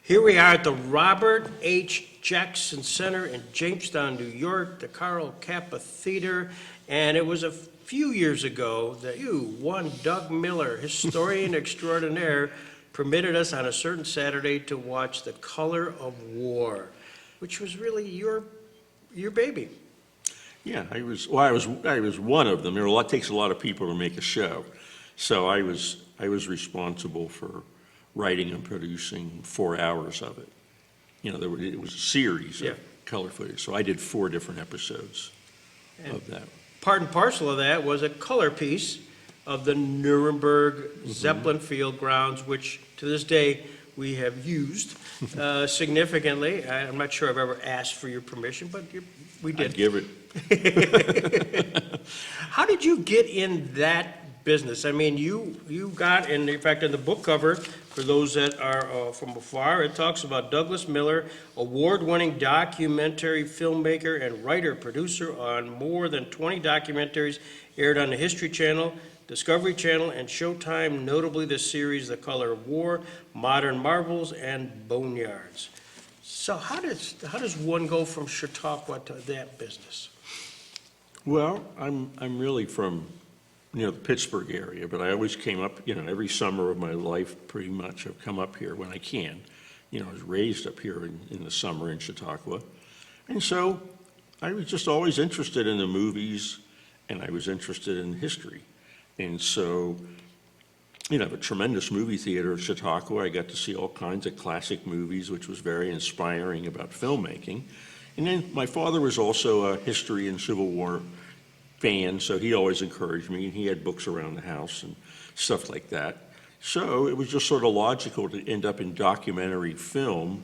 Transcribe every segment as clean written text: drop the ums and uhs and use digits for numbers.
Here we are at the Robert H. Jackson Center in Jamestown, New York, the Carl Kappa Theater, and it was a few years ago that you, one Doug Miller, historian extraordinaire, permitted us on a certain Saturday to watch The Color of War, which was really your baby. Yeah, I was one of them. Takes a lot of people to make a show. So I was responsible for writing and producing 4 hours of it. You know, it was a series of color footage. So I did 4 different episodes of that. Part and parcel of that was a color piece of the Nuremberg Zeppelin Field grounds, which to this day we have used significantly. I'm not sure I've ever asked for your permission, but we did. I'd give it. How did you get in that business? I mean, you got, in fact, in the book cover, for those that are from afar, it talks about Douglas Miller, award-winning documentary filmmaker and writer, producer on more than 20 documentaries aired on the History Channel, Discovery Channel, and Showtime, notably the series The Color of War, Modern Marvels, and Boneyards. So how does one go from Chautauqua to that business? Well, I'm really from the Pittsburgh area, but I always came up, every summer of my life pretty much I've come up here when I can. I was raised up here in the summer in Chautauqua. And so I was just always interested in the movies, and I was interested in history. And so, I have a tremendous movie theater in Chautauqua. I got to see all kinds of classic movies, which was very inspiring about filmmaking. And then my father was also a history and Civil War fan, so he always encouraged me, and he had books around the house and stuff like that. So it was just sort of logical to end up in documentary film.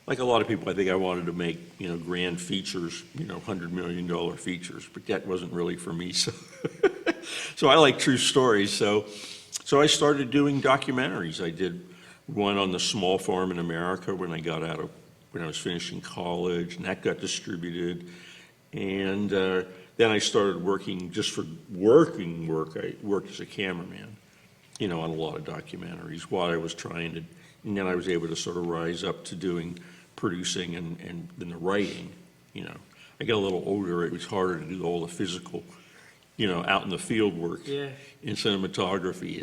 Like a lot of people, I think I wanted to make, grand features, $100 million features, but that wasn't really for me. So, so I like true stories. So I started doing documentaries. I did one on the small farm in America when I was finishing college, and that got distributed. And then I started working just for working work. I worked as a cameraman, on a lot of documentaries while I was trying to, and then I was able to sort of rise up to doing producing and then the writing. I got a little older, it was harder to do all the physical, out in the field work. Yeah. In cinematography.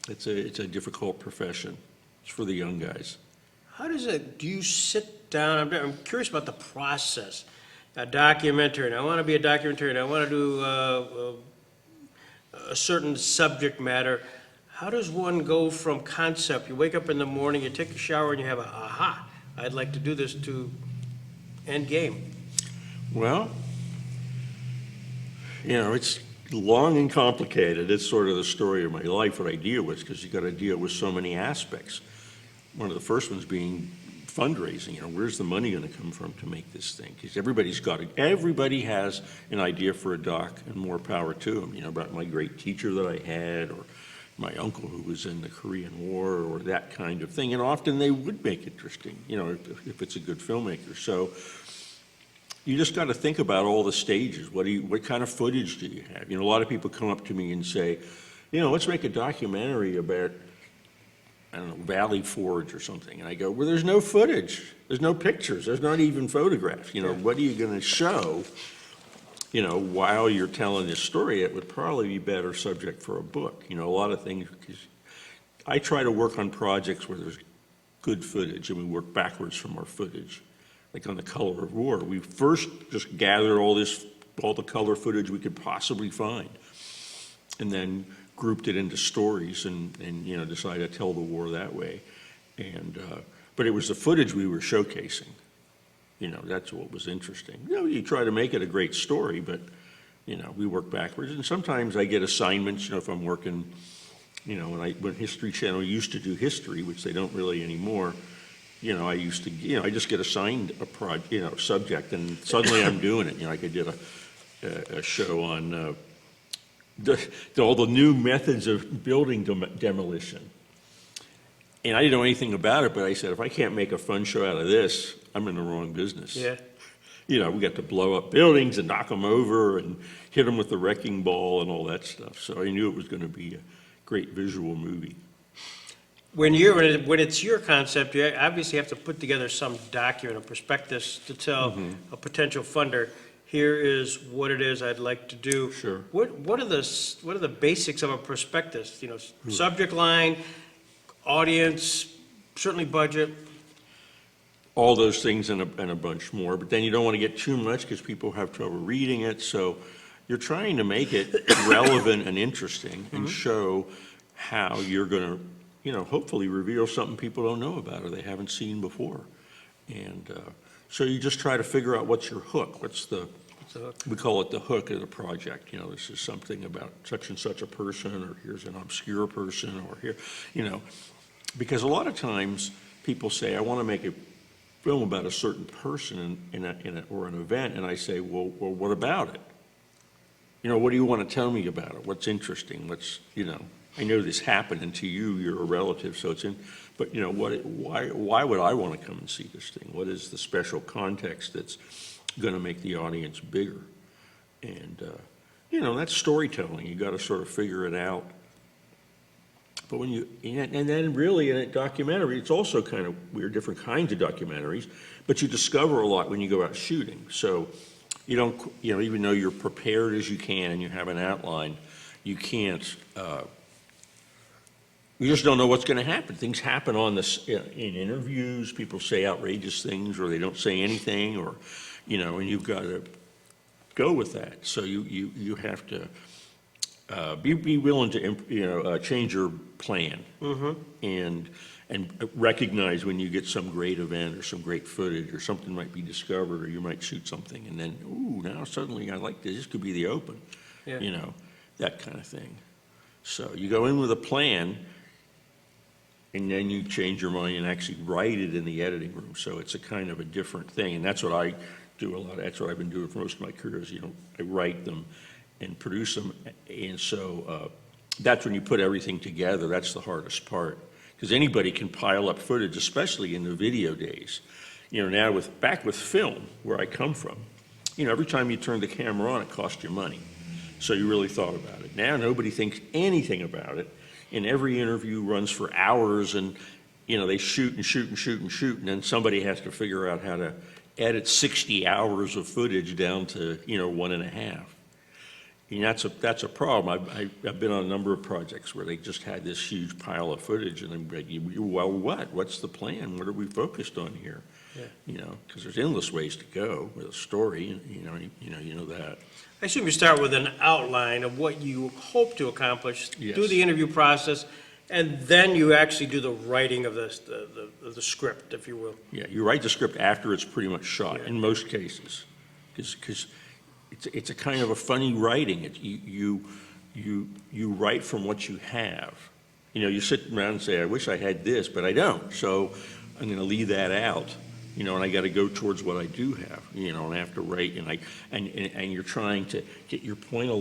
It's a difficult profession. It's for the young guys. How does it, do you sit down, I'm curious about the process. A documentary, and I want to be a documentarian, I want to do a certain subject matter. How does one go from concept? You wake up in the morning, you take a shower, and you have a aha, I'd like to do this, to end game. Well, it's long and complicated. It's sort of the story of my life, what I deal with, because you got to deal with so many aspects. One of the first ones being fundraising. Where's the money going to come from to make this thing? Because everybody has an idea for a doc, and more power to them. About my great teacher that I had, or my uncle who was in the Korean War, or that kind of thing. And often they would make it interesting, if it's a good filmmaker. So you just got to think about all the stages. What kind of footage do you have? A lot of people come up to me and say, let's make a documentary about, I don't know, Valley Forge or something. And I go, well, there's no footage. There's no pictures. There's not even photographs. What are you going to show, while you're telling this story? It would probably be better subject for a book. A lot of things, because I try to work on projects where there's good footage, and we work backwards from our footage. Like on The Color of War, we first just gathered all the color footage we could possibly find, and then grouped it into stories and decided to tell the war that way. And but it was the footage we were showcasing. That's what was interesting. You try to make it a great story, but we work backwards. And sometimes I get assignments. If I'm working, when History Channel used to do history, which they don't really anymore. I just get assigned a subject, and suddenly I'm doing it. I did a show on all the new methods of building demolition. And I didn't know anything about it, but I said, if I can't make a fun show out of this, I'm in the wrong business. Yeah. We got to blow up buildings and knock them over and hit them with the wrecking ball and all that stuff. So I knew it was going to be a great visual movie. when it's your concept, you obviously have to put together some document, a prospectus to tell a potential funder, here is what it is I'd like to do. Sure. What are the basics of a prospectus? You know, subject line, audience, certainly budget. All those things and a bunch more, but then you don't want to get too much because people have trouble reading it, so you're trying to make it relevant and interesting and show how you're going to, you know, hopefully reveal something people don't know about or they haven't seen before. And so you just try to figure out what's your hook, we call it the hook of the project. You know, this is something about such and such a person, or here's an obscure person, or here, you know, because a lot of times people say, I want to make a film about a certain person or an event, and I say, well, what about it? You know, what do you want to tell me about it? What's interesting? You know, I know this happened, and to you, you're a relative, so but you know, why would I want to come and see this thing? What is the special context that's going to make the audience bigger? And, you know, that's storytelling. You got to sort of figure it out. But and then really in a documentary, it's also kind of weird, different kinds of documentaries, but you discover a lot when you go out shooting. So you don't, you know, even though you're prepared as you can and you have an outline, you can't, you just don't know what's going to happen. Things happen in interviews, people say outrageous things, or they don't say anything, or, you know, and you've got to go with that. So you have to be willing to, you know, change your plan and recognize when you get some great event or some great footage or something might be discovered, or you might shoot something and then, ooh, now suddenly I like this. This could be the open, you know, that kind of thing. So you go in with a plan, and then you change your mind and actually write it in the editing room. So it's a kind of a different thing, and that's what I do a lot. That's what I've been doing for most of my career is, you know, I write them and produce them, and so that's when you put everything together. That's the hardest part, because anybody can pile up footage, especially in the video days. You know, now back with film, where I come from, you know, every time you turn the camera on, it cost you money. So you really thought about it. Now nobody thinks anything about it, and every interview runs for hours, and, you know, they shoot and shoot and shoot and shoot, and then somebody has to figure out how to edit 60 hours of footage down to, you know, 1.5. And that's a problem. I've been on a number of projects where they just had this huge pile of footage, and I'm like, well, what's the plan? What are we focused on here? Yeah. You know, because there's endless ways to go with a story. You know that. I assume you start with an outline of what you hope to accomplish, Yes. do the interview process, and then you actually do the writing of the script, if you will. Yeah, you write the script after it's pretty much shot, in most cases, because it's a kind of a funny writing. You write from what you have. You know, you sit around and say, I wish I had this, but I don't, so I'm going to leave that out. You know, and I got to go towards what I do have. You know, and I have to write, and you're trying to get your point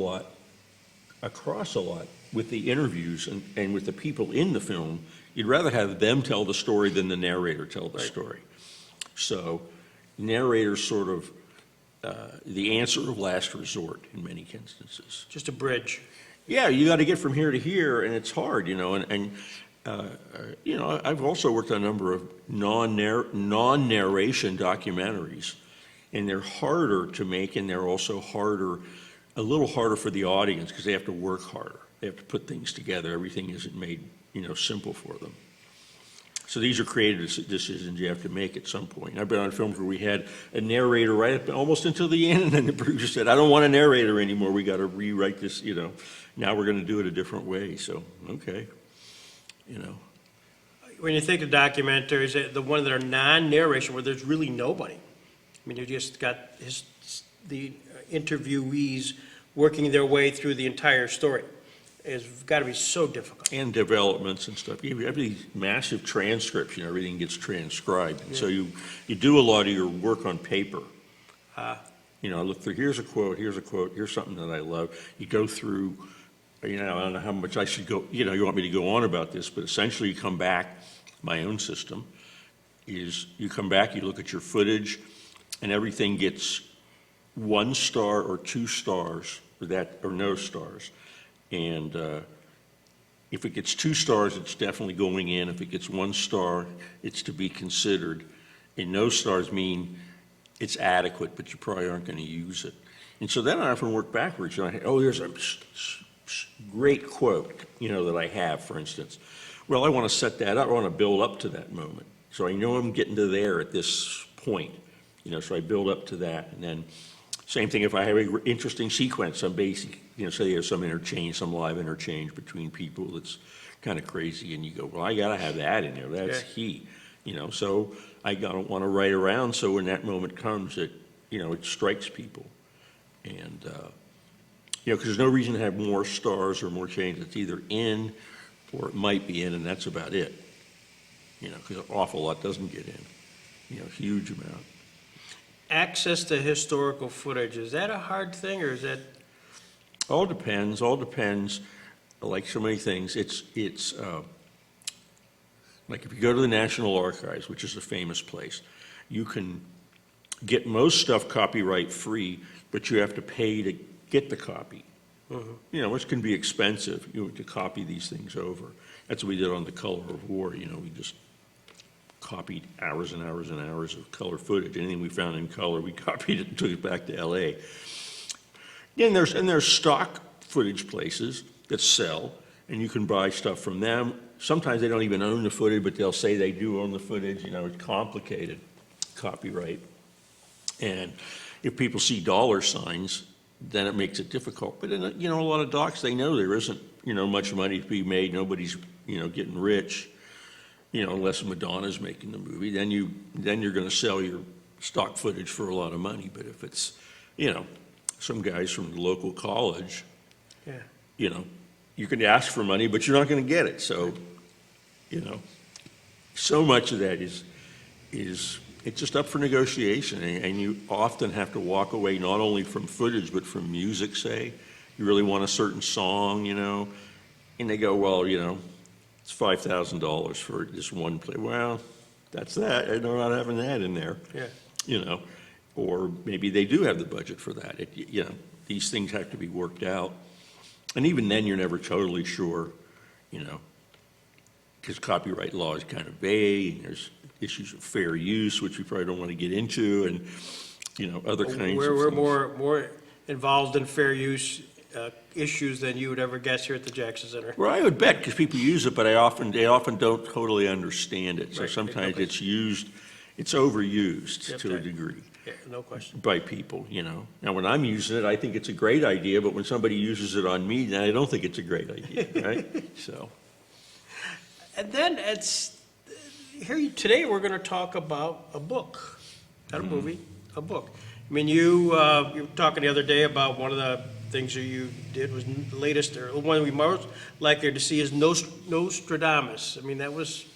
across a lot with the interviews and with the people in the film. You'd rather have them tell the story than the narrator tell the story. So, narrator's sort of the answer of last resort in many instances. Just a bridge. Yeah, you got to get from here to here, and it's hard, you know, you know, I've also worked on a number of non-narration documentaries, and they're harder to make, and they're also a little harder for the audience, because they have to work harder. They have to put things together. Everything isn't made, you know, simple for them. So these are creative decisions you have to make at some point. I've been on films where we had a narrator right up almost until the end, and then the producer said, I don't want a narrator anymore. We got to rewrite this, you know. Now we're going to do it a different way. So, okay, you know. When you think of documentaries, the ones that are non-narration, where there's really nobody. I mean, you just got the interviewees working their way through the entire story. It's got to be so difficult. And developments and stuff. You have these massive transcripts, you know, everything gets transcribed. Yeah. So you do a lot of your work on paper. You know, I look through, here's a quote, here's something that I love. You go through, you know, I don't know how much I should go, you know, you want me to go on about this, but essentially you come back, my own system is you come back, you look at your footage, and everything gets 1 star or 2 stars, or no stars. And, If it gets 2 stars, it's definitely going in. If it gets 1 star, it's to be considered. And no stars mean it's adequate, but you probably aren't going to use it. And so then I often work backwards. And there's a great quote, that I have, for instance. Well, I want to set that up. I want to build up to that moment. So I know I'm getting to there at this point, so I build up to that. And then same thing if I have an interesting sequence, some basic, say there's some interchange, some live interchange between people that's kind of crazy, and you go, well, I got to have that in there. That's key, So I don't want to write around so when that moment comes, it strikes people. And, because there's no reason to have more stars or more change. It's either in or it might be in, and that's about it. Because an awful lot doesn't get in, huge amount. Access to historical footage, is that a hard thing, or is that? All depends, like so many things. It's like if you go to the National Archives, which is a famous place, you can get most stuff copyright free, but you have to pay to get the copy. Which can be expensive, to copy these things over. That's what we did on The Color of War, we just copied hours and hours and hours of color footage. Anything we found in color, we copied it and took it back to LA. Then there's stock footage places that sell, and you can buy stuff from them. Sometimes they don't even own the footage, but they'll say they do own the footage. It's complicated, copyright. And if people see dollar signs, then it makes it difficult. But in a lot of docs, they know there isn't much money to be made. Nobody's getting rich, unless Madonna's making the movie. Then you're going to sell your stock footage for a lot of money. But if it's some guys from the local college, you can ask for money, but you're not going to get it. So so much of that is it's just up for negotiation, and you often have to walk away not only from footage but from music. Say you really want a certain song, and they go, well, it's $5,000 for this one play. Well, that's that. They're not having that in there. Or maybe they do have the budget for that. These things have to be worked out, and even then, you're never totally sure, because copyright law is kind of vague. And there's issues of fair use, which we probably don't want to get into, and other kinds of things. We're more involved in fair use issues than you would ever guess here at the Jackson Center. Well, I would bet, because people use it, but they often don't totally understand it. So Right, sometimes exactly. it's overused Yep, to a right. degree Yeah, no question. by people. Now, when I'm using it, I think it's a great idea, but when somebody uses it on me, then I don't think it's a great idea, right? So. And then today we're going to talk about a book, not a movie, a book. I mean, you were talking the other day about one of the things that you did was the latest, or one we most likely to see is Nostradamus. I mean, that was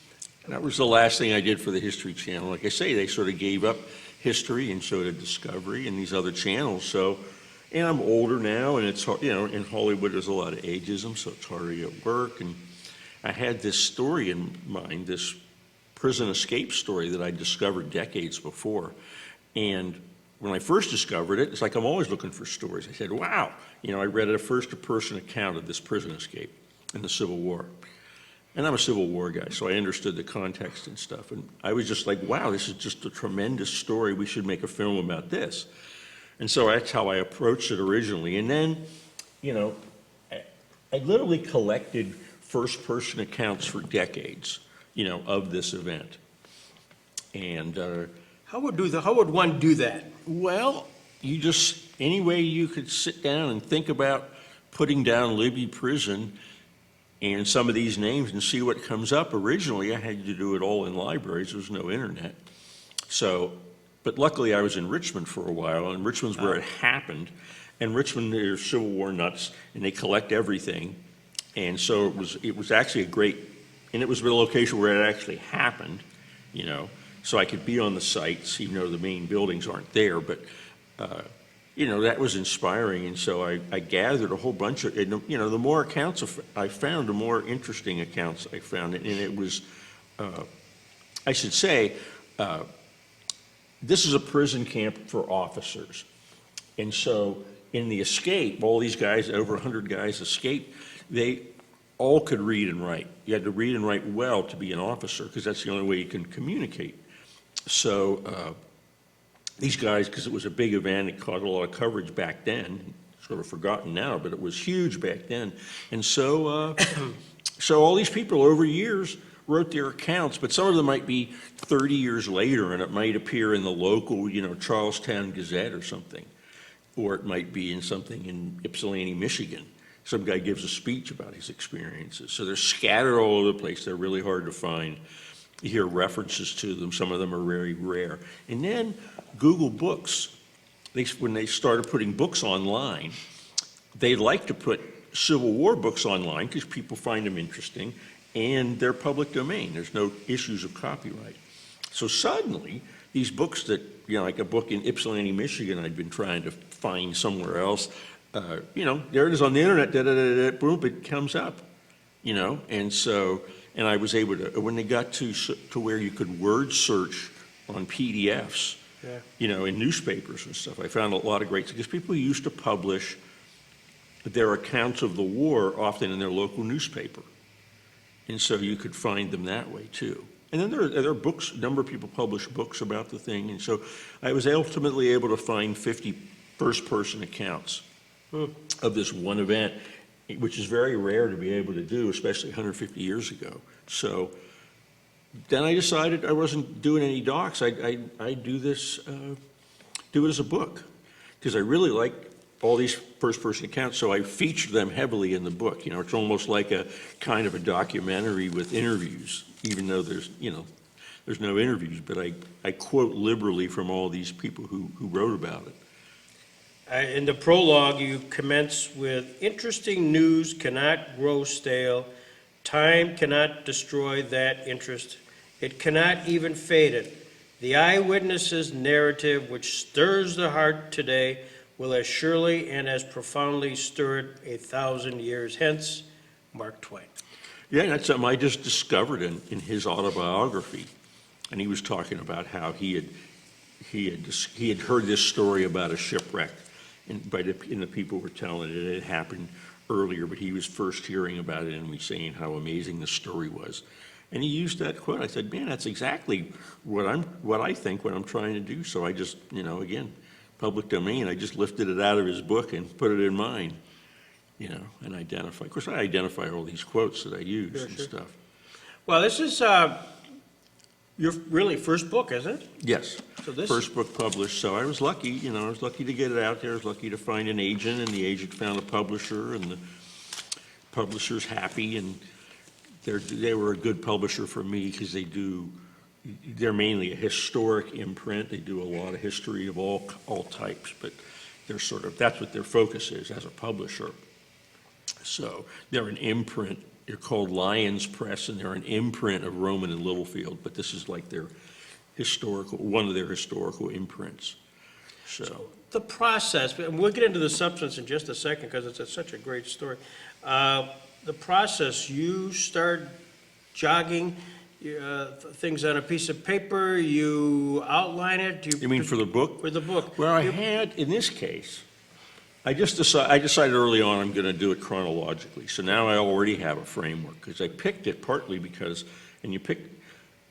The last thing I did for the History Channel. Like I say, they sort of gave up history and so did Discovery and these other channels. So, and I'm older now, and it's hard, in Hollywood there's a lot of ageism, so it's hard to get work. And I had this story in mind, this prison escape story that I discovered decades before. And when I first discovered it, it's like I'm always looking for stories. I said, wow, I read a first-person account of this prison escape in the Civil War. And I'm a Civil War guy, so I understood the context and stuff. And I was just like, wow, this is just a tremendous story. We should make a film about this. And so that's how I approached it originally. And then, I literally collected first-person accounts for decades, of this event. And how would one do that? well, any way you could sit down and think about putting down Libby Prison and some of these names and see what comes up. Originally, I had to do it all in libraries. There was no internet. So, but luckily I was in Richmond for a while, and Richmond's where it happened. And Richmond, they're Civil War nuts, and they collect everything. And so it was actually and it was the location where it actually happened, so I could be on the sites, even though the main buildings aren't there. But, that was inspiring. And so I gathered a whole bunch of, the more accounts I found, the more interesting accounts I found. And it was, I should say, this is a prison camp for officers. And so in the escape, all these guys, over 100 guys escaped, all could read and write. You had to read and write well to be an officer, because that's the only way you can communicate. So these guys, because it was a big event, it caught a lot of coverage back then, sort of forgotten now, but it was huge back then. And so, so all these people over years wrote their accounts, but some of them might be 30 years later, and it might appear in the local, Charlestown Gazette or something, or it might be in something in Ypsilanti, Michigan. Some guy gives a speech about his experiences. So they're scattered all over the place. They're really hard to find. You hear references to them. Some of them are very rare. And then Google Books, when they started putting books online, they like to put Civil War books online because people find them interesting, and they're public domain. There's no issues of copyright. So suddenly, these books that, like a book in Ypsilanti, Michigan, I'd been trying to find somewhere else, there it is on the internet, boom, it comes up, and so, and I was able to, when they got to where you could word search on PDFs, in newspapers and stuff, I found a lot of great, because people used to publish their accounts of the war often in their local newspaper, and so you could find them that way too. And then there are books, a number of people publish books about the thing, and so I was ultimately able to find 50 first-person accounts of this one event, which is very rare to be able to do, especially 150 years ago. So then I decided I wasn't doing any docs. I'd do this, do it as a book, because I really like all these first-person accounts, so I feature them heavily in the book. It's almost like a kind of a documentary with interviews, even though there's no interviews, but I quote liberally from all these people who wrote about it. In the prologue, you commence with, interesting news cannot grow stale. Time cannot destroy that interest. It cannot even fade it. The eyewitness's narrative, which stirs the heart today, will as surely and as profoundly stir it 1,000 years hence. Mark Twain. Yeah, that's something I just discovered in his autobiography. And he was talking about how he had heard this story about a shipwreck, and the people were telling it had happened earlier, but he was first hearing about it and was saying how amazing the story was. And he used that quote. I said, man, that's exactly what I think when I'm trying to do. So I just, again, public domain, I just lifted it out of his book and put it in mine, and identify. Of course, I identify all these quotes that I use and stuff. Well, this is your really first book, isn't it? Yes, So this first book published. So I was lucky, I was lucky to get it out there. I was lucky to find an agent, and the agent found a publisher, and the publisher's happy, and they were a good publisher for me because they're mainly a historic imprint. They do a lot of history of all types, but that's what their focus is as a publisher. So they're an imprint. They're called Lions Press, and they're an imprint of Rowman and Littlefield, but this is like one of their historical imprints. So the process, and we'll get into the substance in just a second because it's such a great story. The process, you start jogging things on a piece of paper, you outline it. You mean for the book? For the book. Well, I had, in this case, I decided early on I'm going to do it chronologically. So now I already have a framework, because I picked it partly because, and you pick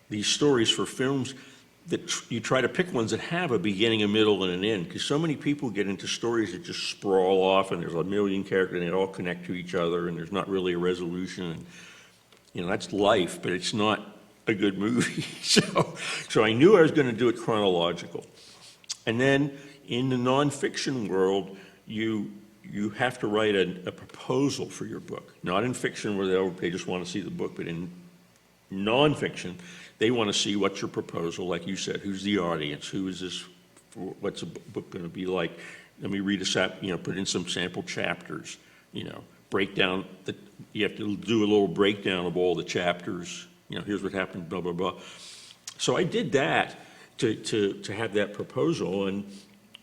these stories for films, that you try to pick ones that have a beginning, a middle, and an end, because so many people get into stories that just sprawl off, and there's a million characters, and they all connect to each other, and there's not really a resolution, and that's life, but it's not a good movie. So I knew I was going to do it chronological. And then in the nonfiction world, you have to write a proposal for your book. Not in fiction where they just want to see the book, but in nonfiction, they want to see what's your proposal, like you said, who's the audience, who is this, what's a book going to be like. Let me read put in some sample chapters, break down, you have to do a little breakdown of all the chapters, here's what happened, blah, blah, blah. So I did that to have that proposal, and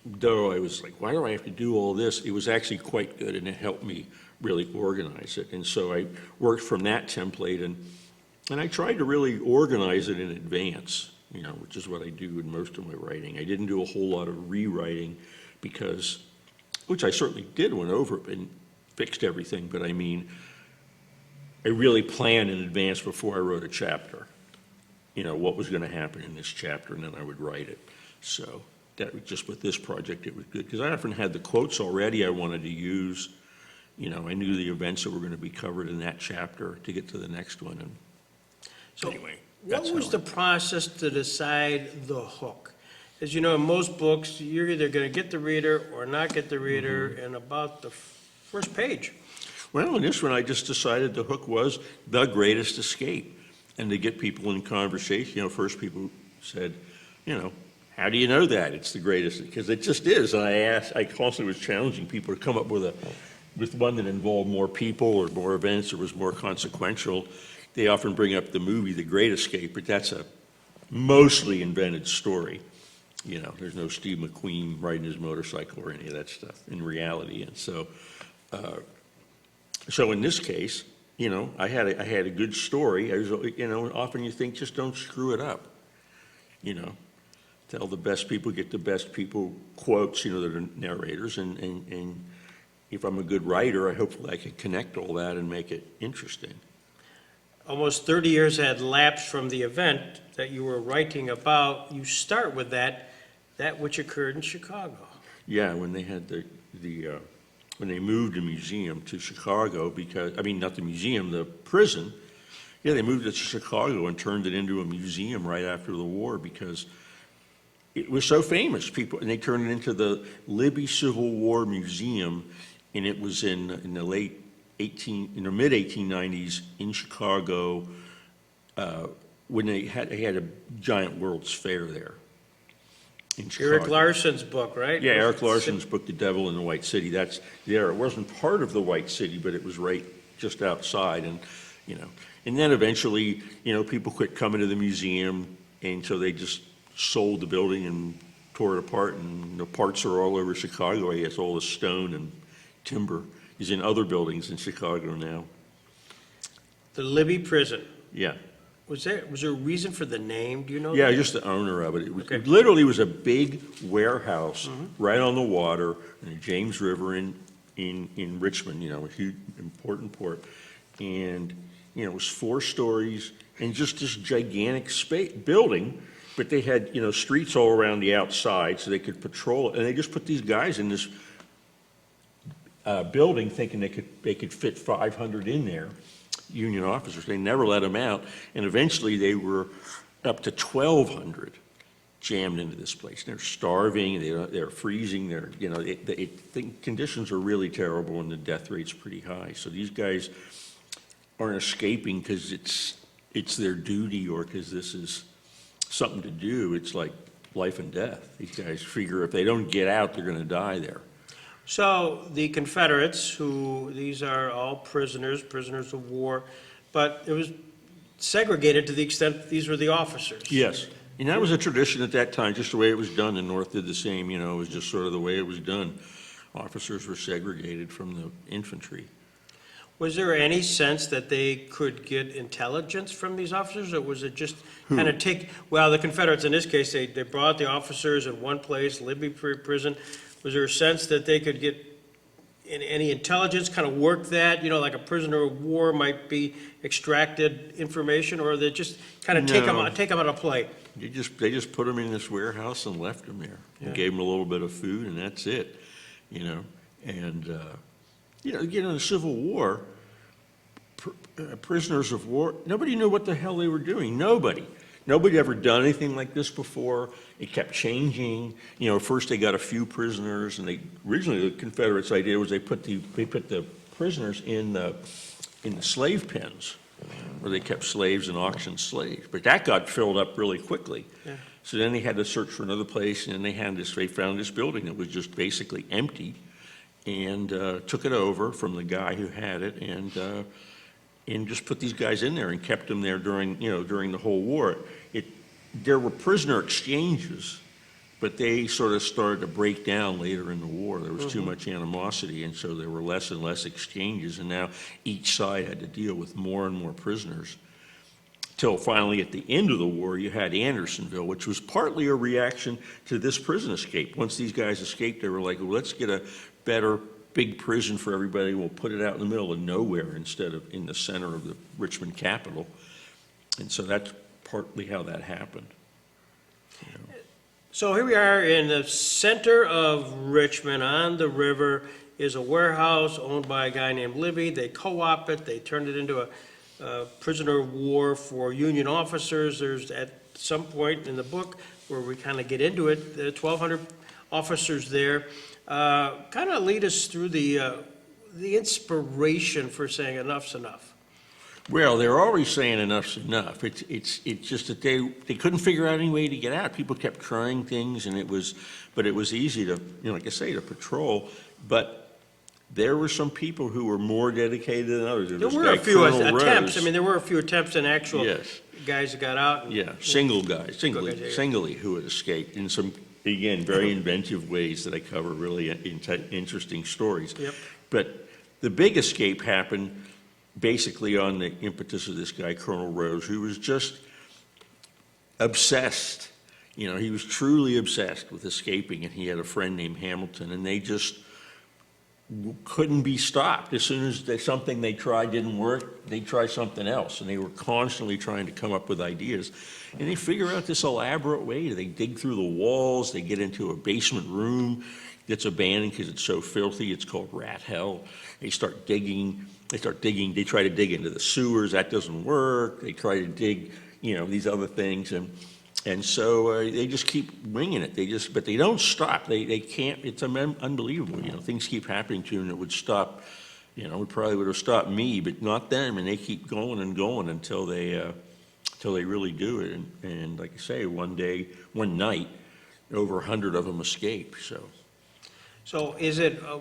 though I was like, why do I have to do all this? It was actually quite good, and it helped me really organize it. And so I worked from that template, and I tried to really organize it in advance, which is what I do in most of my writing. I didn't do a whole lot of rewriting which I certainly did, went over it and fixed everything, but I mean, I really planned in advance before I wrote a chapter, what was going to happen in this chapter, and then I would write it. So just with this project, it was good, because I often had the quotes already I wanted to use. I knew the events that were going to be covered in that chapter to get to the next one, and So anyway. what was the process to decide the hook? As you know, in most books, you're either going to get the reader or not get the reader in about the first page. Well, in this one, I just decided the hook was the greatest escape, and to get people in conversation. First people said, how do you know that it's the greatest? Because it just is. And I constantly was challenging people to come up with one that involved more people or more events or was more consequential. They often bring up the movie The Great Escape, but that's a mostly invented story. There's no Steve McQueen riding his motorcycle or any of that stuff in reality. And so in this case, I had a good story. Often you think, just don't screw it up. Tell the best people, get the best people quotes, that are narrators. And if I'm a good writer, hopefully I can connect all that and make it interesting. Almost 30 years had lapsed from the event that you were writing about. You start with that which occurred in Chicago. Yeah, when they had when they moved the museum to Chicago, not the museum, the prison. Yeah, they moved it to Chicago and turned it into a museum right after the war because it was so famous. And they turned it into the Libby Civil War Museum, and it was in the mid 1890s in Chicago, when they had a giant World's Fair there in Chicago. Eric Larson's book, right? Yeah, Eric Larson's book, The Devil in the White City. That's there. It wasn't part of the White City, but it was right just outside. And and then eventually, people quit coming to the museum, and so they just sold the building and tore it apart. And the parts are all over Chicago. I guess all the stone and timber is in other buildings in Chicago now. The Libby Prison. Yeah. Was there a reason for the name? Do you know? Yeah, that? just the owner of it. It Okay. literally was a big warehouse right on the water in the James River in Richmond, a huge, important port. And, it was 4 stories and just this gigantic building, but they had, streets all around the outside so they could patrol it. And they just put these guys in this building thinking they could fit 500 in there, Union officers. They never let them out, and eventually they were up to 1,200 jammed into this place. They're starving, they're freezing, the conditions are really terrible, and the death rate's pretty high. So these guys aren't escaping because it's their duty or because this is something to do. It's like life and death. These guys figure if they don't get out, they're going to die there. So the Confederates, these are all prisoners of war, but it was segregated to the extent these were the officers. Yes, and that was a tradition at that time, just the way it was done. The North did the same, it was just sort of the way it was done. Officers were segregated from the infantry. Was there any sense that they could get intelligence from these officers, or was it just kind of the Confederates in this case, they brought the officers in one place, Libby Prison. Was there a sense that they could get any intelligence, kind of work that, like a prisoner of war might be extracted information, or they just kind of take them out of play? They just put them in this warehouse and left them there. Yeah. And gave them a little bit of food, and that's it, And, again, in the Civil War, prisoners of war, nobody knew what the hell they were doing. Nobody ever done anything like this before. It kept changing. First they got a few prisoners, and originally the Confederates' idea was they put the prisoners in the slave pens, where they kept slaves and auctioned slaves. But that got filled up really quickly. Yeah. So then they had to search for another place, and then they found this building that was just basically empty, and took it over from the guy who had it, and just put these guys in there and kept them there during the whole war. There were prisoner exchanges, but they sort of started to break down later in the war. There was too much animosity, and so there were less and less exchanges, and now each side had to deal with more and more prisoners. Till finally, at the end of the war, you had Andersonville, which was partly a reaction to this prison escape. Once these guys escaped, they were like, well, let's get a better big prison for everybody, we'll put it out in the middle of nowhere instead of in the center of the Richmond Capitol. And so that's partly how that happened. So here we are in the center of Richmond, on the river, is a warehouse owned by a guy named Libby. They co-op it, they turned it into a prisoner of war for Union officers. There's at some point in the book where we kind of get into it, the 1,200 officers there. Kind of lead us through the inspiration for saying enough's enough. Well, they're always saying enough's enough. It's just that they couldn't figure out any way to get out. People kept trying things, and it was easy to, like I say, to patrol. But there were some people who were more dedicated than others. There were a few attempts. I mean, there were a few attempts and actual Yes. guys that got out. Singly who had escaped in some, again, very inventive ways that I cover, really interesting stories. Yep. But the big escape happened basically on the impetus of this guy, Colonel Rose, who was just obsessed. He was truly obsessed with escaping, and he had a friend named Hamilton, and they just couldn't be stopped. As soon as something they tried didn't work, they'd try something else, and they were constantly trying to come up with ideas. And they figure out this elaborate way. They dig through the walls, they get into a basement room that's abandoned because it's so filthy, it's called rat hell. They start digging, they try to dig into the sewers, that doesn't work. They try to dig, these other things, and so they just keep winging it. But they don't stop. They can't. It's unbelievable. Things keep happening to them that would stop. It probably would have stopped me, but not them. And they keep going and going until they really do it. And like I say, one night, over 100 of them escape. So is it a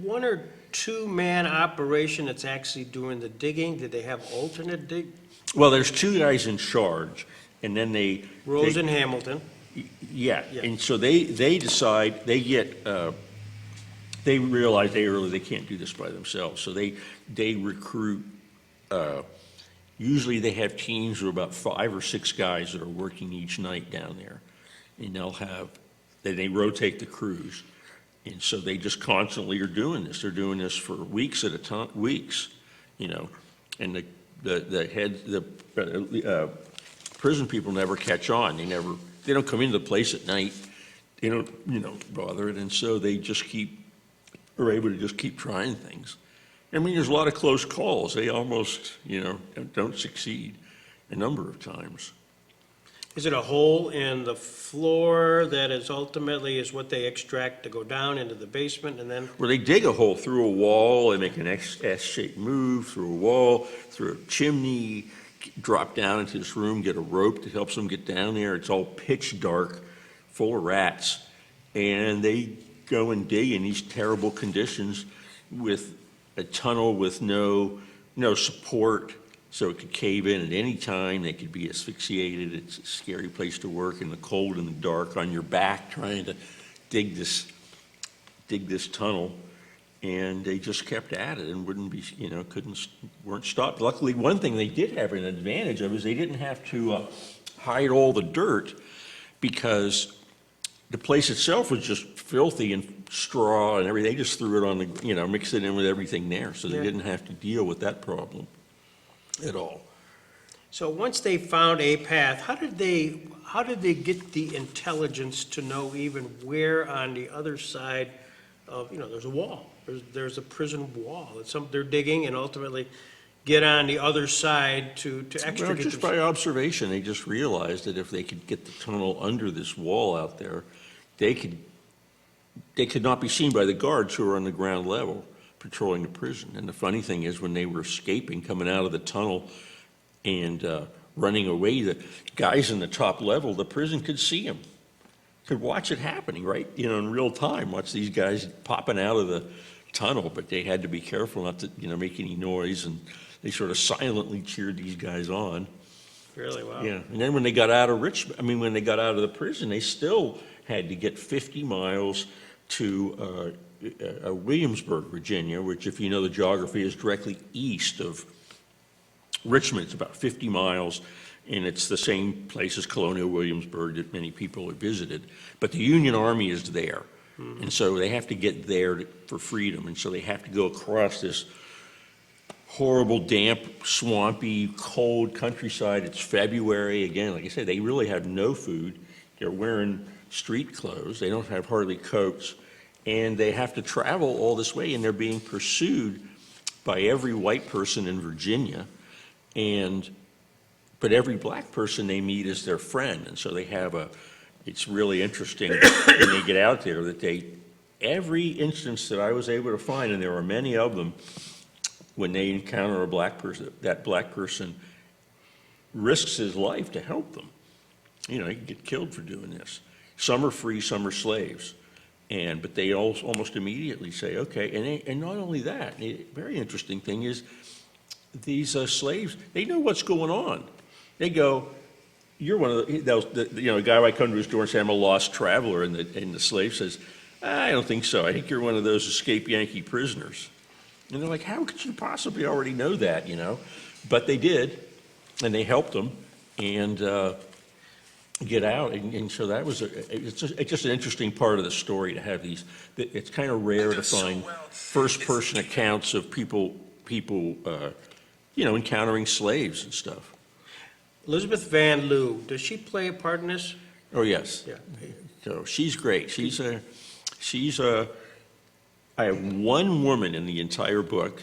one or two man operation that's actually doing the digging? Did they have alternate dig? Well, there's two guys in charge, and then Rose and Hamilton. Yeah, and so they decide, they realize they can't do this by themselves, so they recruit, usually they have teams of about 5 or 6 guys that are working each night down there, and they rotate the crews, and so they just constantly are doing this. They're doing this for weeks at a time, and the prison people never catch on. They don't come into the place at night. They don't, bother it. And so they are able to just keep trying things. I mean, there's a lot of close calls. They almost, don't succeed a number of times. Is it a hole in the floor that is ultimately is what they extract to go down into the basement and then? Where they dig a hole through a wall, they make an S-shaped move through a wall, through a chimney, drop down into this room, get a rope that helps them get down there. It's all pitch dark, full of rats. And they go and dig in these terrible conditions with a tunnel with no support, so it could cave in at any time. They could be asphyxiated. It's a scary place to work in the cold and the dark on your back trying to dig this tunnel. And they just kept at it and weren't stopped. Luckily, one thing they did have an advantage of is they didn't have to hide all the dirt, because the place itself was just filthy and straw and everything. They just threw it on the, mixed it in with everything there, so they didn't have to deal with that problem at all. So once they found a path, how did they get the intelligence to know even where on the other side of, there's a wall. There's a prison wall. They're digging and ultimately get on the other side to extricate Well, just by observation, they just realized that if they could get the tunnel under this wall out there, they could not be seen by the guards who are on the ground level patrolling the prison. And the funny thing is, when they were escaping, coming out of the tunnel and running away, the guys in the top level of the prison could see them, could watch it happening, right? In real time, watch these guys popping out of the tunnel, but they had to be careful not to, make any noise, and they sort of silently cheered these guys on. Really? Wow. Yeah, and then when they got out of when they got out of the prison, they still had to get 50 miles to Williamsburg, Virginia, which, if you know the geography, is directly east of Richmond. It's about 50 miles, and it's the same place as Colonial Williamsburg that many people have visited. But the Union Army is there, And so they have to get there for freedom, and so they have to go across this horrible, damp, swampy, cold countryside. It's February. Again, like I said, they really have no food. They're wearing street clothes. They don't have hardly coats. And they have to travel all this way, and they're being pursued by every white person in Virginia. But every black person they meet is their friend. And so they have it's really interesting when they get out there that every instance that I was able to find, and there are many of them, when they encounter a black person, that black person risks his life to help them. He can get killed for doing this. Some are free, some are slaves. But they almost immediately say, okay, and not only that, a very interesting thing is these slaves, they know what's going on. They go, you're one of a guy might come to his door and say, I'm a lost traveler, and the slave says, I don't think so. I think you're one of those escaped Yankee prisoners. And they're like, how could you possibly already know that, But they did, and they helped them, and get out. And so that was, it's just an interesting part of the story to have these. It's kind of rare to find first-person accounts of people encountering slaves and stuff. Elizabeth Van Loo, does she play a part in this? Oh, yes. Yeah. So she's great. I have one woman in the entire book,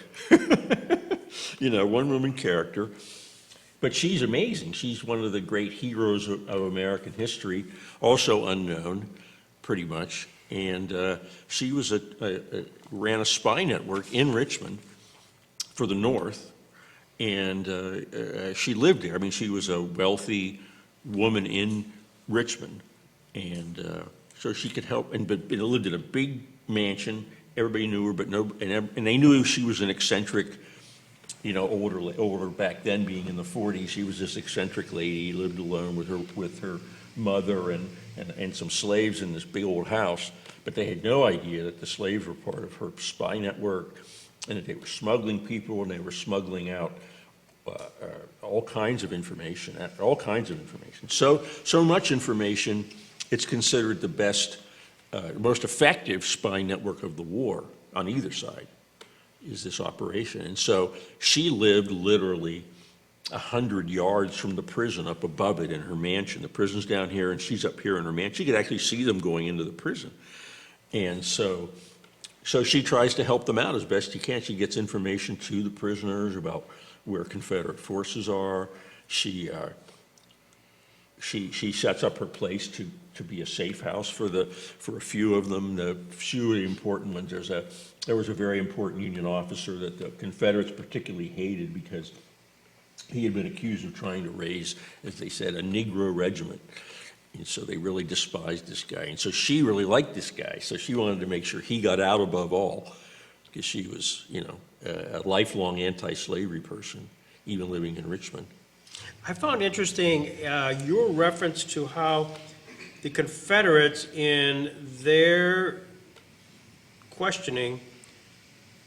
one woman character, but she's amazing. She's one of the great heroes of American history, also unknown, pretty much. And she ran a spy network in Richmond for the North, and she lived there. I mean, she was a wealthy woman in Richmond, and so she could help. But lived in a big mansion. Everybody knew her, but and they knew she was an eccentric, older back then, being in the 40s. She was this eccentric lady, lived alone with her mother and some slaves in this big old house. But they had no idea that the slaves were part of her spy network, and that they were smuggling people, and they were smuggling out all kinds of information. So much information, it's considered the best, most effective spy network of the war on either side is this operation. And so she lived literally 100 yards from the prison up above it in her mansion. The prison's down here, and she's up here in her mansion. She could actually see them going into the prison. And so she tries to help them out as best she can. She gets information to the prisoners about where Confederate forces are. She sets up her place to be a safe house for a few of them. The few of the important ones. There was a very important Union officer that the Confederates particularly hated because he had been accused of trying to raise, as they said, a Negro regiment. And so they really despised this guy. And so she really liked this guy. So she wanted to make sure he got out above all, because she was, a lifelong anti-slavery person, even living in Richmond. I found interesting your reference to how the Confederates, in their questioning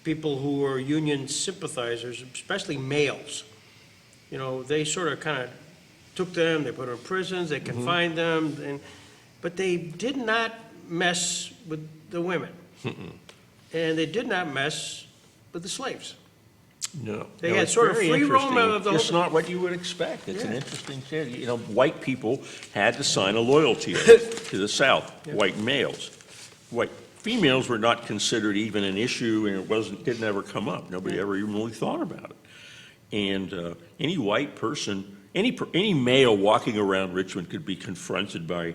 people who were Union sympathizers, especially males, they sort of kind of took them, they put them in prisons, they confined them, but they did not mess with the women. And they did not mess with the slaves. No. They had sort of free roam of the whole. It's not what you would expect. It's an interesting thing. White people had to sign a loyalty oath to the South, white males. White females were not considered even an issue, and it didn't ever come up. Nobody ever even really thought about it. And any white person, any male walking around Richmond could be confronted by,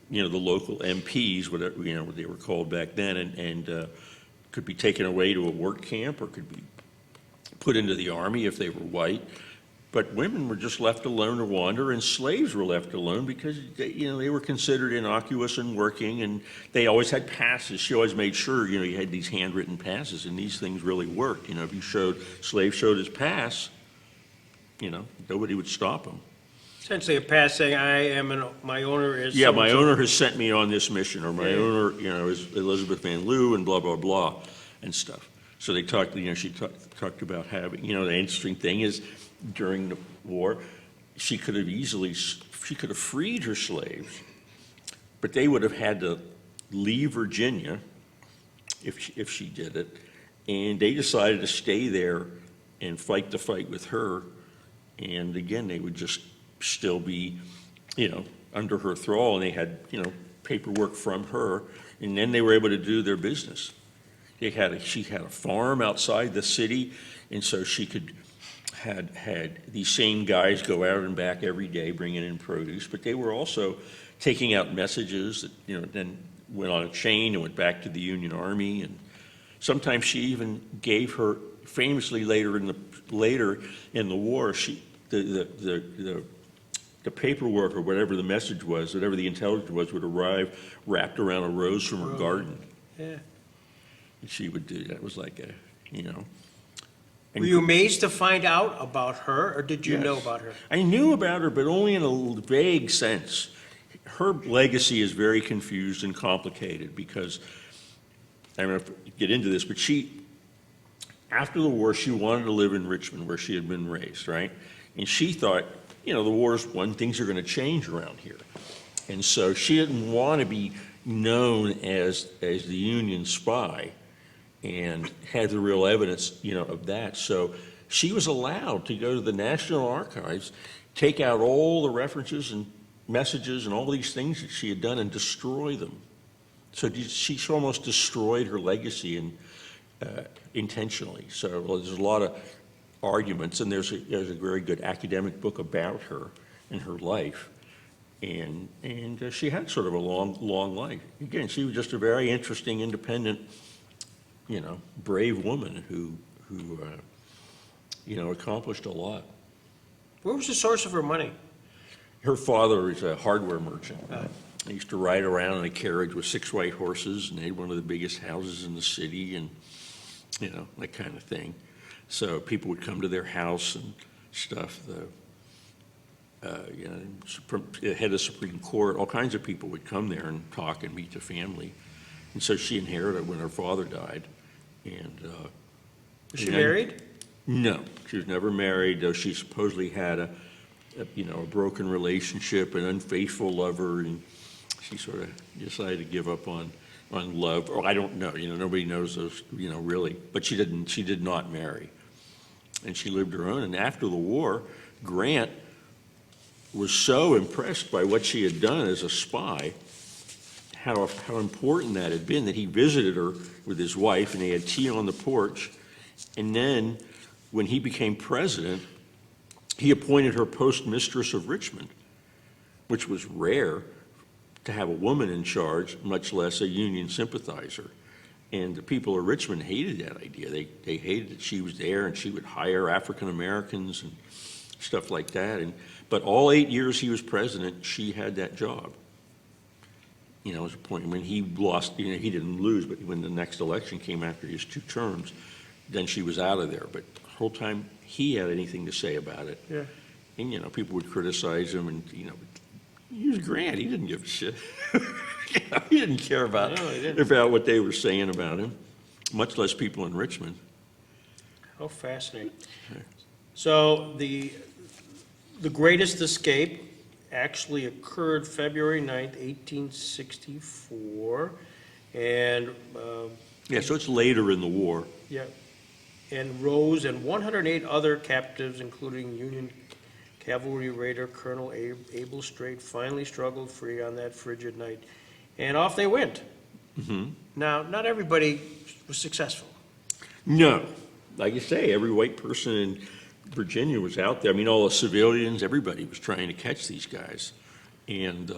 the local MPs, whatever, what they were called back then, and could be taken away to a work camp or could be put into the army if they were white. But women were just left alone to wander, and slaves were left alone because they were considered innocuous and working, and they always had passes. She always made sure you had these handwritten passes, and these things really worked. If slave showed his pass, nobody would stop him. Essentially a pass saying, my owner is. Yeah, my owner has sent me on this mission, or my owner, is Elizabeth Van Loo, and blah, blah, blah, and stuff. So they talked, she talked about having, the interesting thing is during the war, she could have freed her slaves, but they would have had to leave Virginia if she did it, and they decided to stay there and fight the fight with her. And again, they would just still be, under her thrall, and they had, paperwork from her, and then they were able to do their business. She had a farm outside the city, and so she had these same guys go out and back every day bringing in produce, but they were also taking out messages that, then went on a chain and went back to the Union Army. And sometimes she even gave her, famously later in the war, the paperwork or whatever the message was, whatever the intelligence was, would arrive wrapped around a rose from her garden. Yeah. And she would do that. It was like And Were you amazed to find out about her, or did you know Yes. about her? I knew about her, but only in a vague sense. Her legacy is very confused and complicated because, I don't know if you get into this, but after the war, she wanted to live in Richmond where she had been raised, right? And she thought, the war's won, things are going to change around here. And so she didn't want to be known as the Union spy and had the real evidence, of that. So she was allowed to go to the National Archives, take out all the references and messages and all these things that she had done and destroy them. So she almost destroyed her legacy and intentionally. So there's a lot of arguments, and there's a very good academic book about her and her life. And she had sort of a long life. Again, she was just a very interesting, independent, brave woman who accomplished a lot. Where was the source of her money? Her father was a hardware merchant. He used to ride around in a carriage with 6 white horses, and they had one of the biggest houses in the city, and that kind of thing. So people would come to their house and stuff. The head of the Supreme Court, all kinds of people would come there and talk and meet the family. And so she inherited when her father died. And Was she married? No, she was never married, though she supposedly had a broken relationship, an unfaithful lover, and she sort of decided to give up on love. Or I don't know, nobody knows those, really. But she did not marry. And she lived her own. And after the war, Grant was so impressed by what she had done as a spy, how important that had been, that he visited her with his wife, and they had tea on the porch. And then, when he became president, he appointed her postmistress of Richmond, which was rare to have a woman in charge, much less a Union sympathizer. And the people of Richmond hated that idea. They hated that she was there and she would hire African Americans and stuff like that. But all 8 years he was president, she had that job. At a point when he lost, he didn't lose, but when the next election came after his 2 terms, then she was out of there. But the whole time he had anything to say about it. Yeah. And, people would criticize him, and, he was Grant. He didn't give a shit. He didn't care about what they were saying about him, much less people in Richmond. How fascinating. So the greatest escape actually occurred February 9th, 1864, and Yeah, so it's later in the war. yeah, and Rose and 108 other captives, including Union cavalry raider Colonel Abel Strait, finally struggled free on that frigid night, and off they went. Now, not everybody was successful. No, like you say, every white person in Virginia was out there. I mean, all the civilians, everybody was trying to catch these guys, and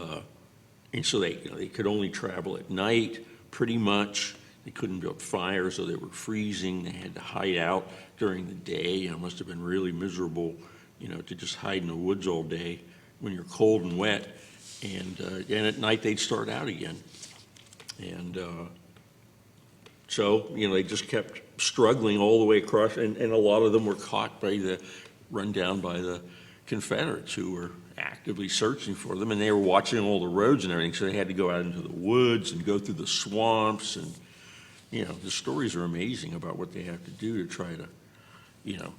so they could only travel at night, pretty much. They couldn't build fires, so they were freezing. They had to hide out during the day. It must have been really miserable, to just hide in the woods all day when you're cold and wet. And at night they'd start out again. And so, they just kept struggling all the way across, and a lot of them were run down by the Confederates, who were actively searching for them, and they were watching all the roads and everything, so they had to go out into the woods and go through the swamps, and, the stories are amazing about what they have to do to try to,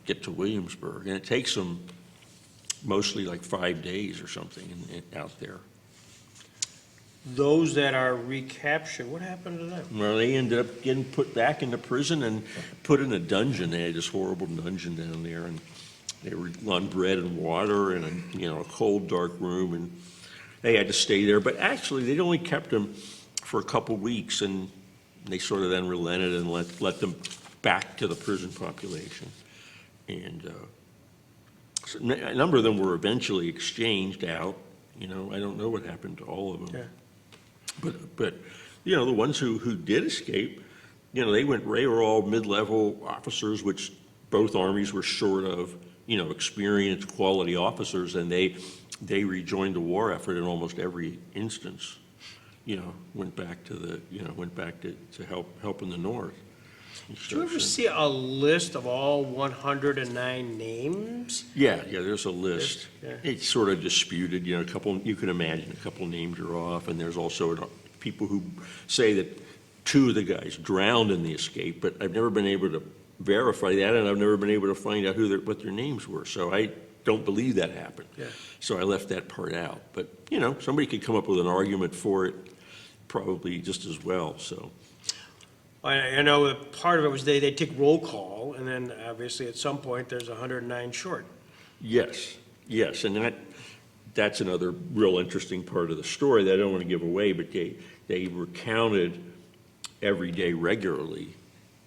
get to Williamsburg, and it takes them mostly like 5 days or something out there. those that are recaptured, what happened to them? Well, they ended up getting put back into prison and put in a dungeon. They had this horrible dungeon down there, and they were on bread and water in a cold, dark room, and they had to stay there. But actually, they'd only kept them for a couple weeks, and they sort of then relented and let them back to the prison population. And so a number of them were eventually exchanged out. I don't know what happened to all of them. Yeah. But the ones who did escape, they were all mid-level officers, which both armies were short of, experienced quality officers, and they rejoined the war effort in almost every instance. Went back to help in the North. Did you ever see a list of all 109 names? Yeah, there's a list. Yeah. It's sort of disputed, a couple, you can imagine a couple names are off, and there's also people who say that 2 of the guys drowned in the escape, but I've never been able to verify that, and I've never been able to find out what their names were, so I don't believe that happened. Yeah. So I left that part out, but, somebody could come up with an argument for it probably just as well, so. I know that part of it was they take roll call, and then obviously at some point, there's 109 short. Yes, and that's another real interesting part of the story that I don't want to give away, but they were counted every day regularly,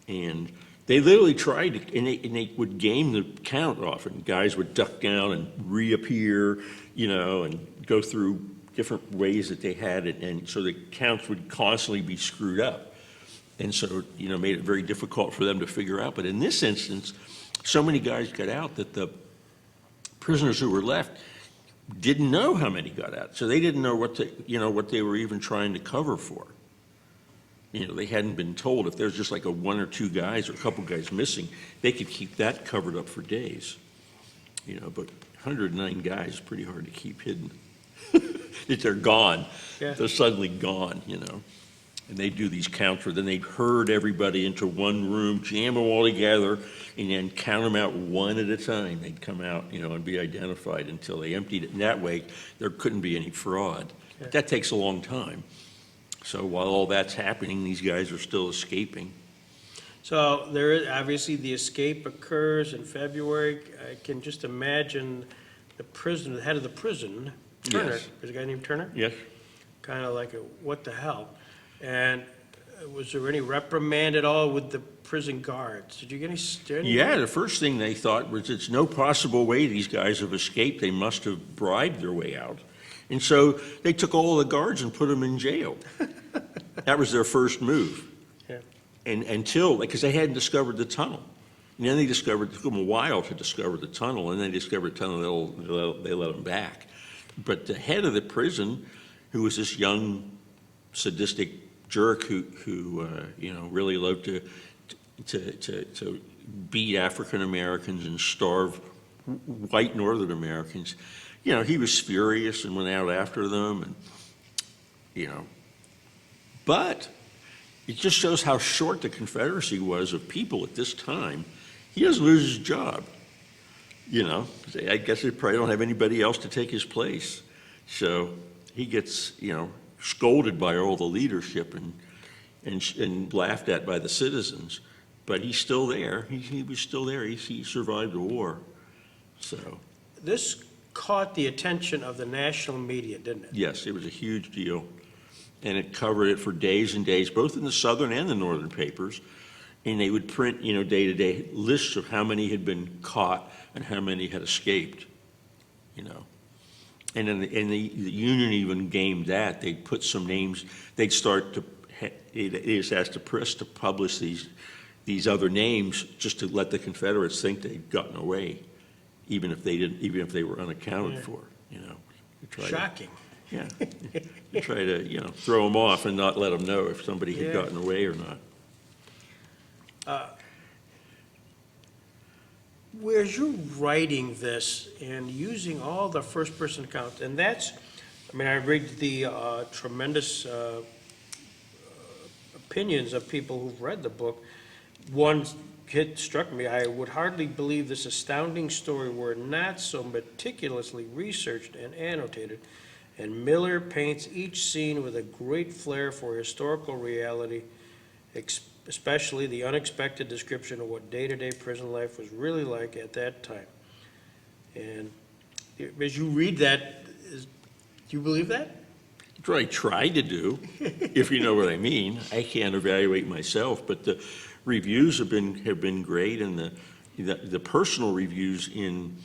and they literally tried to, and they would game the count often. Guys would duck down and reappear, and go through different ways that they had it, and so the counts would constantly be screwed up. And so, made it very difficult for them to figure out. But in this instance, so many guys got out that the prisoners who were left didn't know how many got out. So they didn't know what they were even trying to cover for. They hadn't been told. If there's just like a 1 or 2 guys or a couple guys missing, they could keep that covered up for days. But 109 guys is pretty hard to keep hidden. If they're gone, Yeah. they're suddenly gone, And they do these counts where then they'd herd everybody into one room, jam them all together, and then count them out one at a time. They'd come out, and be identified until they emptied it. And that way, there couldn't be any fraud. But that takes a long time. So while all that's happening, these guys are still escaping. So there is, obviously, the escape occurs in February. I can just imagine the head of the prison, Turner. Yes. There's a guy named Turner? Yes? Kind of like, what the hell? And was there any reprimand at all with the prison guards? Did you get any? Yeah, the first thing they thought was it's no possible way these guys have escaped. They must have bribed their way out. And so they took all the guards and put them in jail. That was their first move. Yeah. And because they hadn't discovered the tunnel. And then it took them a while to discover the tunnel, and then they discovered the tunnel, they let them back. But the head of the prison, who was this young, sadistic jerk who really loved to beat African Americans and starve white Northern Americans, he was furious and went out after them, and but it just shows how short the Confederacy was of people at this time. He doesn't lose his job, I guess they probably don't have anybody else to take his place, so he gets scolded by all the leadership and laughed at by the citizens, but he's still there. He was still there. He survived the war. So This caught the attention of the national media, didn't it? yes, it was a huge deal, and it covered it for days and days, both in the southern and the northern papers. And they would print, day-to-day lists of how many had been caught and how many had escaped, And then the union even gamed that. They'd put some names. They'd start to. They just asked the press to publish these other names just to let the Confederates think they'd gotten away, even if they didn't. Even if they were unaccounted for. Shocking. Yeah. To try to throw them off and not let them know if somebody had Yeah. gotten away or not. Whereas you're writing this and using all the first-person accounts, and that's, I read the tremendous opinions of people who've read the book. One hit struck me: I would hardly believe this astounding story were not so meticulously researched and annotated, and Miller paints each scene with a great flair for historical reality, especially the unexpected description of what day-to-day prison life was really like at that time. And as you read that, do you believe that? That's what I tried to do, if you know what I mean. I can't evaluate myself, but the reviews have been great, and the personal reviews in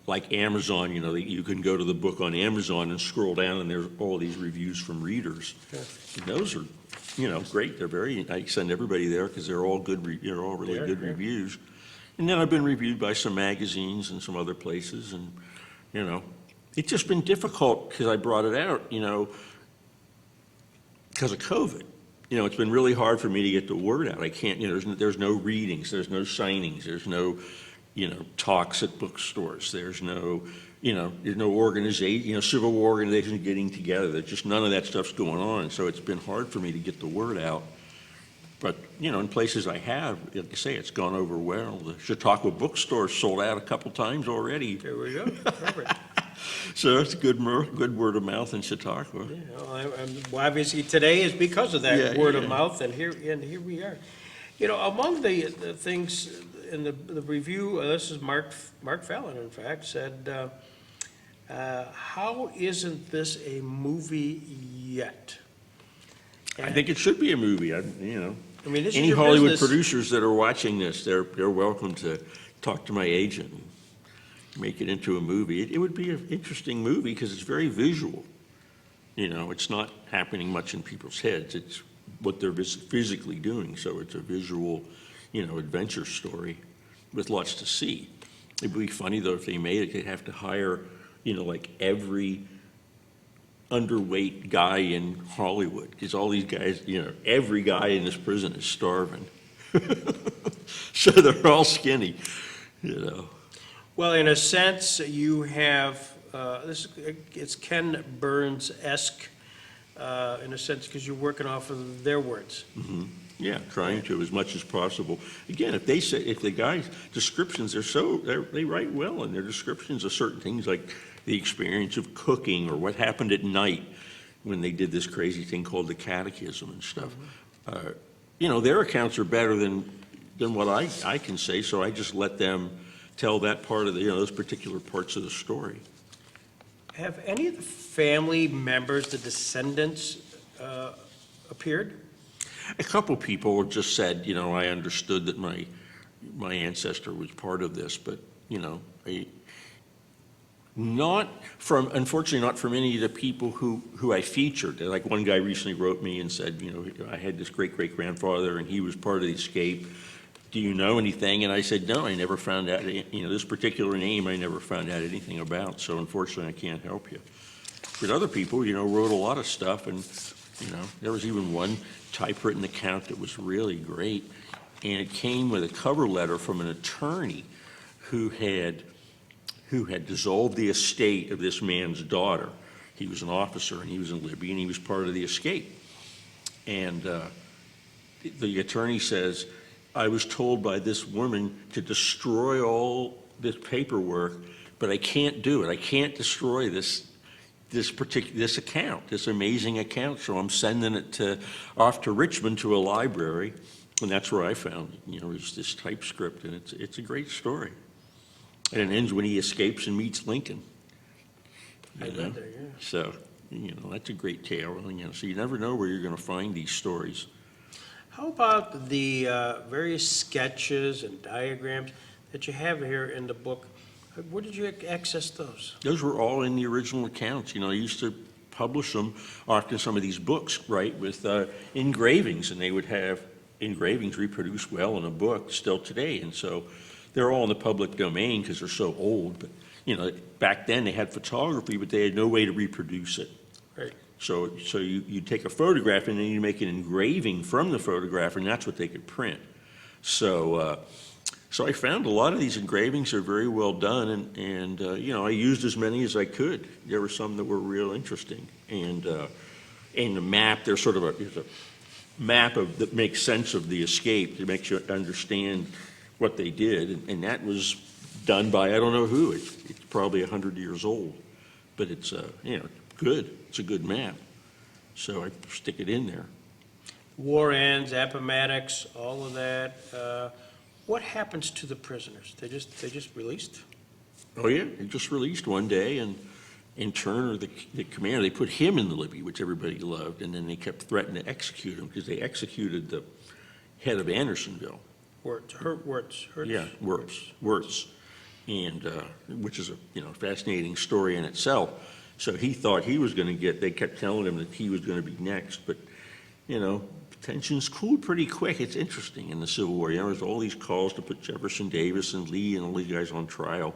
like Amazon, you can go to the book on Amazon and scroll down, and there's all these reviews from readers. And those are, great. They're very. I send everybody there because they're all good. They're all really good reviews. And then I've been reviewed by some magazines and some other places, and it's just been difficult because I brought it out, because of COVID. It's been really hard for me to get the word out. I can't, there's no readings, there's no signings, there's no, talks at bookstores, there's no, there's no organization, Civil War organizations getting together. There's just none of that stuff's going on. So it's been hard for me to get the word out. But, in places I have, like I say, it's gone over well. The Chautauqua bookstore sold out a couple times already. There we go. Perfect. So it's good word of mouth in Chautauqua. Well, obviously, today is because of that word of Yeah. mouth, and here we are. Among the things in the review, this is Mark Fallon, in fact, said, how isn't this a movie yet? I think it should be a movie. I mean, this is Any your Hollywood business. producers that are watching this, they're welcome to talk to my agent and make it into a movie. It would be an interesting movie because it's very visual. It's not happening much in people's heads. It's what they're physically doing. So it's a visual, adventure story with lots to see. It'd be funny though if they made it, they'd have to hire, like every underweight guy in Hollywood, because all these guys, every guy in this prison is starving. So they're all skinny, Well, in a sense, you have, it's Ken Burns-esque, in a sense, because you're working off of their words. Mm-hmm. Yeah, trying to as much as possible. Again, if the guys' descriptions they write well in their descriptions of certain things like the experience of cooking or what happened at night when they did this crazy thing called the catechism and stuff. Their accounts are better than what I can say, so I just let them tell that part of those particular parts of the story. Have any of the family members, the descendants, appeared? A couple people just said, I understood that my ancestor was part of this, but, unfortunately, not from any of the people who I featured. Like one guy recently wrote me and said, I had this great-great-grandfather and he was part of the escape. Do you know anything? And I said, no, I never found out, this particular name I never found out anything about, so unfortunately I can't help you. But other people, wrote a lot of stuff, and, there was even one typewritten account that was really great, and it came with a cover letter from an attorney who had dissolved the estate of this man's daughter. He was an officer, and he was in Libby, and he was part of the escape. And the attorney says, I was told by this woman to destroy all this paperwork, but I can't do it. I can't destroy this account, this amazing account. So I'm sending it off to Richmond to a library, and that's where I found it. It's this typescript, and it's a great story. And it ends when he escapes and meets Lincoln. I read that, yeah. So, that's a great tale. So you never know where you're going to find these stories. How about the various sketches and diagrams that you have here in the book? Where did you access those? Those were all in the original accounts. I used to publish them often, some of these books, right, with engravings, and they would have engravings reproduced well in a book still today. And so they're all in the public domain because they're so old. But, back then they had photography, but they had no way to reproduce it. Right. So you take a photograph and then you make an engraving from the photograph, and that's what they could print. So I found a lot of these engravings are very well done, and I used as many as I could. There were some that were real interesting, and the map. There's sort of a map that makes sense of the escape to make you understand what they did, and that was done by I don't know who. It's probably 100 years old. but it's, good. It's a good map. So I stick it in there. War ends, Appomattox, all of that. What happens to the prisoners? They just released? Oh, yeah, they just released one day, and Turner, the commander, they put him in the Libby, which everybody loved, and then they kept threatening to execute him, because they executed the head of Andersonville. Wirtz. Yeah, Wirtz, and, which is a, fascinating story in itself. So he thought he was gonna they kept telling him that he was gonna be next, but, tensions cooled pretty quick. It's interesting in the Civil War. There's all these calls to put Jefferson Davis and Lee and all these guys on trial.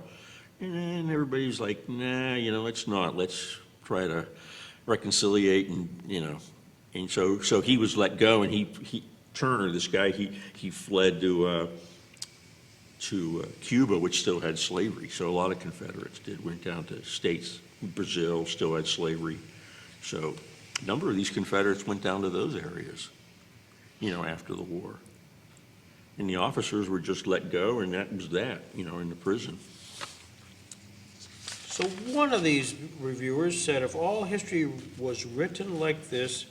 And then everybody's like, nah, let's not. Let's try to reconciliate and so he was let go, and he Turner, this guy, he fled to Cuba, which still had slavery. So a lot of Confederates went down to states. Brazil still had slavery. So a number of these Confederates went down to those areas, after the war. And the officers were just let go, and that was that, in the prison. So one of these reviewers said if all history was written like this,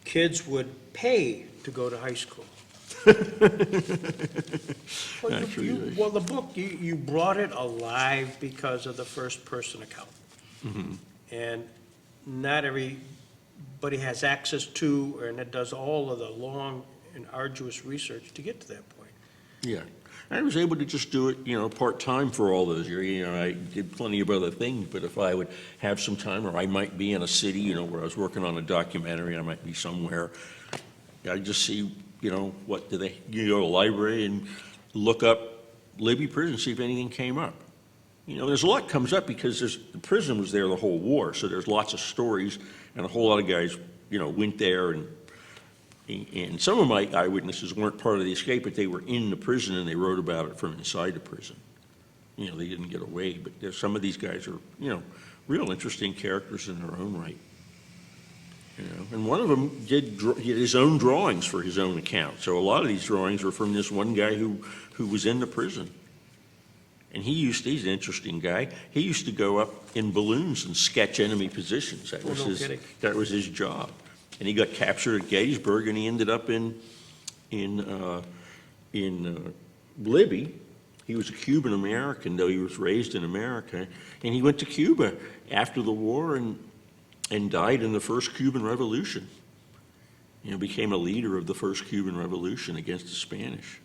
kids would pay to go to high school. Well, the book, you brought it alive because of the first person account. Mm-hmm. And not everybody has access to, and it does all of the long and arduous research to get to that point. Yeah. I was able to just do it, part-time for all those years. I did plenty of other things, but if I would have some time, or I might be in a city, where I was working on a documentary, I might be somewhere, I'd just see, what do they, you go to the library and look up Libby Prison, see if anything came up. There's a lot comes up because the prison was there the whole war, so there's lots of stories, and a whole lot of guys, went there, and some of my eyewitnesses weren't part of the escape, but they were in the prison and they wrote about it from inside the prison. They didn't get away, but some of these guys are, real interesting characters in their own right. And one of them he had his own drawings for his own account. So a lot of these drawings were from this one guy who was in the prison. And he's an interesting guy. He used to go up in balloons and sketch enemy positions. That was his job. And he got captured at Gettysburg, and he ended up in Libby. He was a Cuban American, though he was raised in America, and he went to Cuba after the war and died in the first Cuban Revolution. Became a leader of the first Cuban Revolution against the Spanish,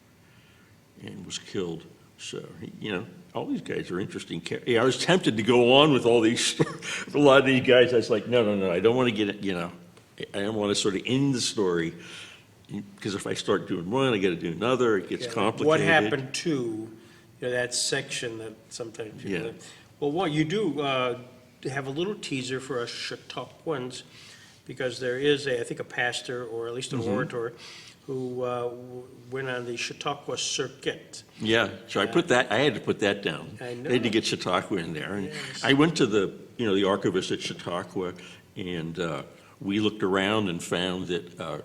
and was killed. So all these guys are interesting. I was tempted to go on with all these, a lot of these guys. I was like, no, I don't want to get it. I don't want to sort of end the story, because if I start doing one, I got to do another. It gets complicated. What happened to that section that sometimes you Well, what you do have a little teaser for us Chautauquans, because there is I think a pastor, or at least an orator, who went on the Chautauqua circuit. Yeah, so I had to put that down. I know. I had to get Chautauqua in there. And I went to the archivist at Chautauqua, and we looked around and found that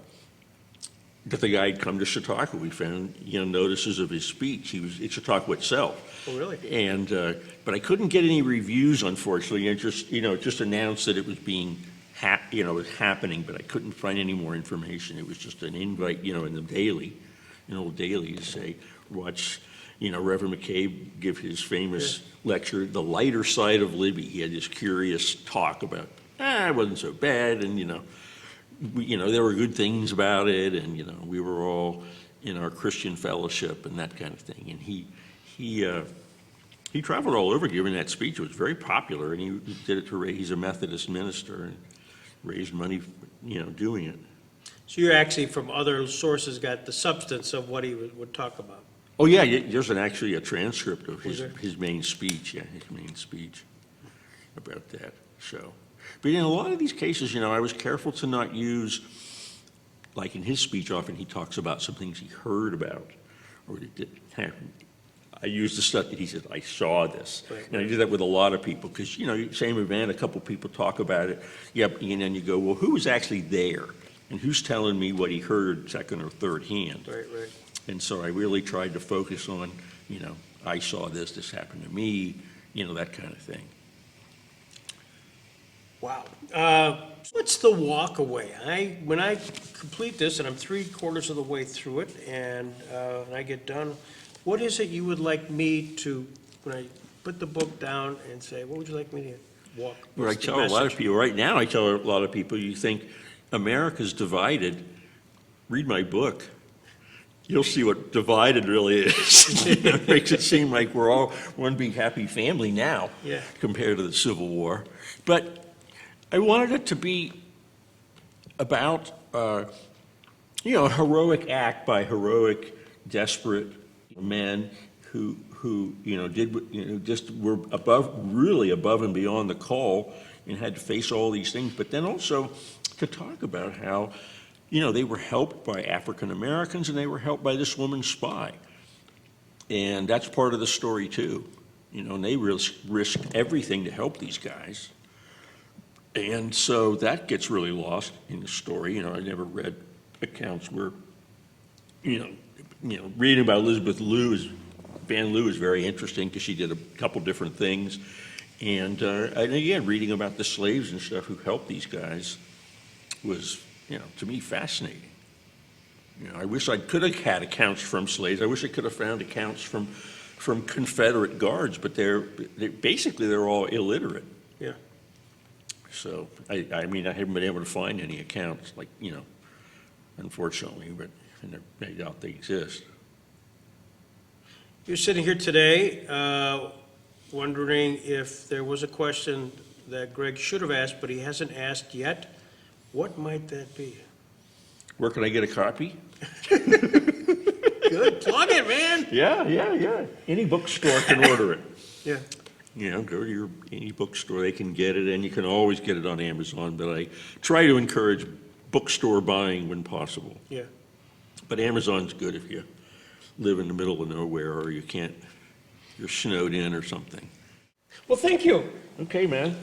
the guy had come to Chautauqua. We found, notices of his speech. He was at Chautauqua itself. Oh, really? And, but I couldn't get any reviews, unfortunately. It just announced that it was being, it was happening, but I couldn't find any more information. It was just an invite, in the daily, an old daily, to say, watch, Reverend McCabe give his famous lecture, The Lighter Side of Libby. He had this curious talk about, it wasn't so bad, and, there were good things about it, and, we were all in our Christian fellowship and that kind of thing. And he traveled all over giving that speech. It was very popular, and he did it he's a Methodist minister, and raised money, doing it. So you actually, from other sources, got the substance of what he would talk about. Oh, yeah, there's actually a transcript of his main speech, his main speech about that, so. But in a lot of these cases, I was careful to not use, like in his speech, often he talks about some things he heard about, or that didn't happen. I used the stuff that he said, I saw this. Right. And I did that with a lot of people, because, same event, a couple people talk about it, and then you go, well, who was actually there? And who's telling me what he heard second or third hand? Right. And so I really tried to focus on, I saw this happened to me, that kind of thing. Wow. What's the walk away? When I complete this, and I'm 3/4 of the way through it, and I get done, what is it you would like me to, when I put the book down and say, what would you like me to walk? Where I what's the tell a lot of message? people, right now, I tell a lot of people, you think America's divided, read my book. You'll see what divided really is. It makes it seem like we're all one big happy family now Yeah. compared to the Civil War. But I wanted it to be about, a heroic act by heroic, desperate men who did, just were really above and beyond the call and had to face all these things. But then also to talk about how, they were helped by African Americans and they were helped by this woman spy. And that's part of the story too. And they risked everything to help these guys. And so that gets really lost in the story. I never read accounts where, reading about Elizabeth Van Loo is very interesting because she did a couple different things. And again, reading about the slaves and stuff who helped these guys was, to me, fascinating. I wish I could have had accounts from slaves. I wish I could have found accounts from Confederate guards, but they're all illiterate. Yeah. So, I haven't been able to find any accounts, unfortunately, but I doubt they exist. You're sitting here today, wondering if there was a question that Greg should have asked, but he hasn't asked yet. What might that be? Where can I get a copy? Good, plug it, man. Yeah. Any bookstore can order it. Yeah. Go to any bookstore, they can get it, and you can always get it on Amazon, but I try to encourage bookstore buying when possible. Yeah. But Amazon's good if you live in the middle of nowhere or you're snowed in or something. Well, thank you. Okay, man.